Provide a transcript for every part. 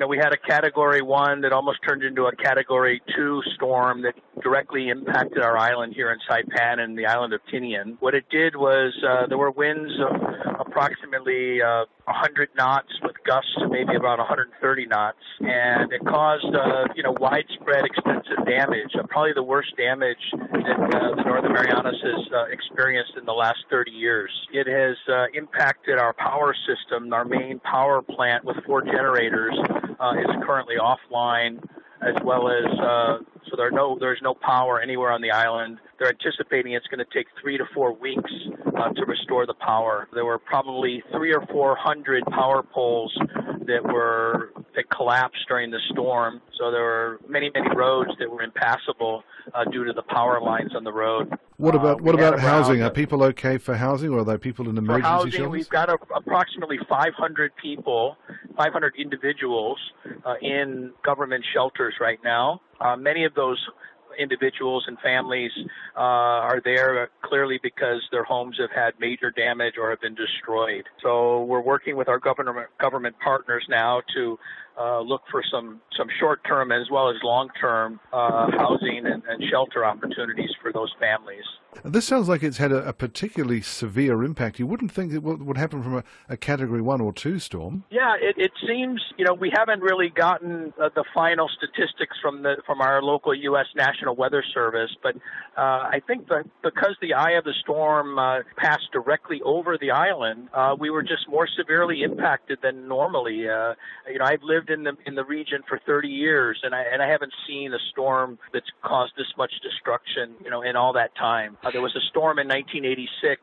We had a Category 1 that almost turned into a Category 2 storm that directly impacted our island here in Saipan and the island of Tinian. What it did was there were winds of approximately 100 knots with gusts of maybe about 130 knots, and it caused widespread extensive damage, probably the worst damage that the Northern Marianas has experienced in the last 30 years. It has impacted our power system. Our main power plant with 4 generators is currently offline, as well as so there's no power anywhere on the island. They're anticipating it's going to take 3 to 4 weeks to restore the power. There were probably 300 or 400 power poles that collapsed during the storm. So there were many roads that were impassable due to the power lines on the road. What about housing? Are people okay for housing, or are there people in emergency shelters? For housing, shelters? we've got approximately 500 people, 500 individuals in government shelters right now. Many of those individuals and families are there clearly because their homes have had major damage or have been destroyed. So we're working with our government partners now to look for some short-term as well as long-term housing and shelter opportunities for those families. This sounds like it's had a particularly severe impact. You wouldn't think it would happen from a Category 1 or 2 storm. Yeah, it seems, we haven't really gotten the final statistics from our local U.S. National Weather Service, but I think that because the eye of the storm passed directly over the island, we were just more severely impacted than normally. I've lived in the region for 30 years, and I haven't seen a storm that's caused this much destruction, in all that time. There was a storm in 1986,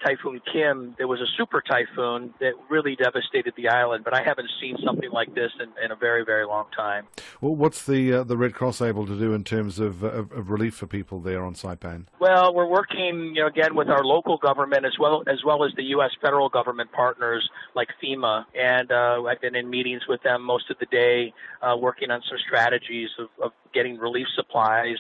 Typhoon Kim. There was a super typhoon that really devastated the island, but I haven't seen something like this in a very, very long time. Well, what's the Red Cross able to do in terms of relief for people there on Saipan? Well, we're working, again, with our local government as well as the U.S. federal government partners like FEMA, and I've been in meetings with them most of the day, working on some strategies of getting relief supplies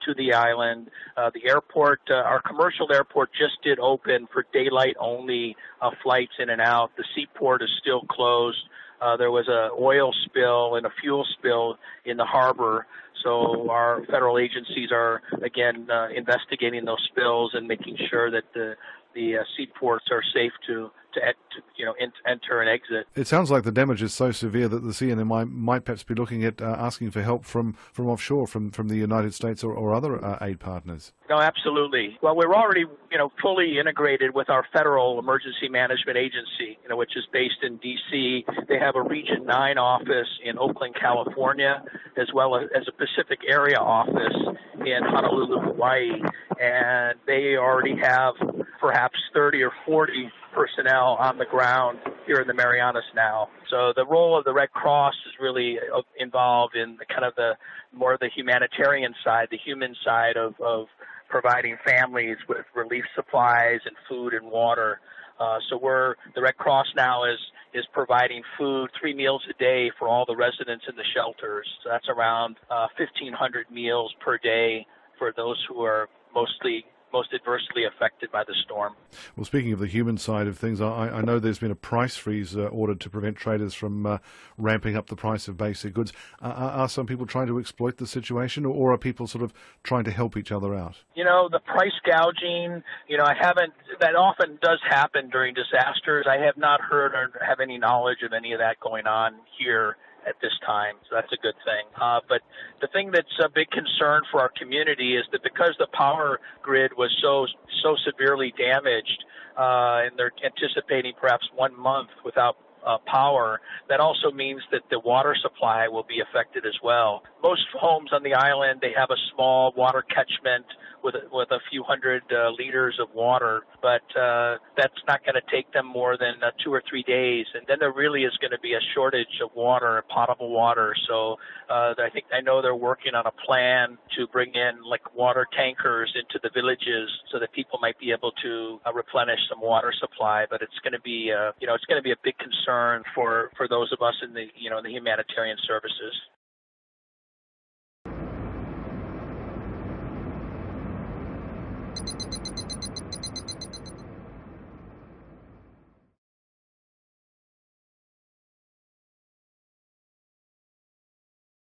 to the island. The airport, our commercial airport, just did open for daylight-only flights in and out. The seaport is still closed. There was an oil spill and a fuel spill in the harbor. So our federal agencies are, again, investigating those spills and making sure that the seaports are safe to enter and exit. It sounds like the damage is so severe that the CNM might perhaps be looking at asking for help from offshore, from the United States or other aid partners. No, absolutely. Well, we're already, fully integrated with our federal emergency management agency, which is based in D.C. They have a Region 9 office in Oakland, California, as well as a Pacific area office in Honolulu, Hawaii. And they already have perhaps 30 or 40 personnel on the ground here in the Marianas now. So the role of the Red Cross is really involved in the more of the humanitarian side, the human side of providing families with relief supplies and food and water. So the Red Cross now is providing food, 3 meals a day for all the residents in the shelters. So that's around 1,500 meals per day for those who are most adversely affected by the storm. Well, speaking of the human side of things, I know there's been a price freeze ordered to prevent traders from ramping up the price of basic goods. Are some people trying to exploit the situation, or are people sort of trying to help each other out? The price gouging, that often does happen during disasters. I have not heard or have any knowledge of any of that going on here at this time, so that's a good thing. But the thing that's a big concern for our community is that because the power grid was so severely damaged, and they're anticipating perhaps 1 month without power, that also means that the water supply will be affected as well. Most homes on the island, they have a small water catchment with a few hundred liters of water, but that's not going to take them more than 2 or 3 days, and then there really is going to be a shortage of water, potable water. So I know they're working on a plan to bring in water tankers into the villages so that people might be able to replenish some water supply. But it's going to be a big concern for those of us in the the humanitarian services.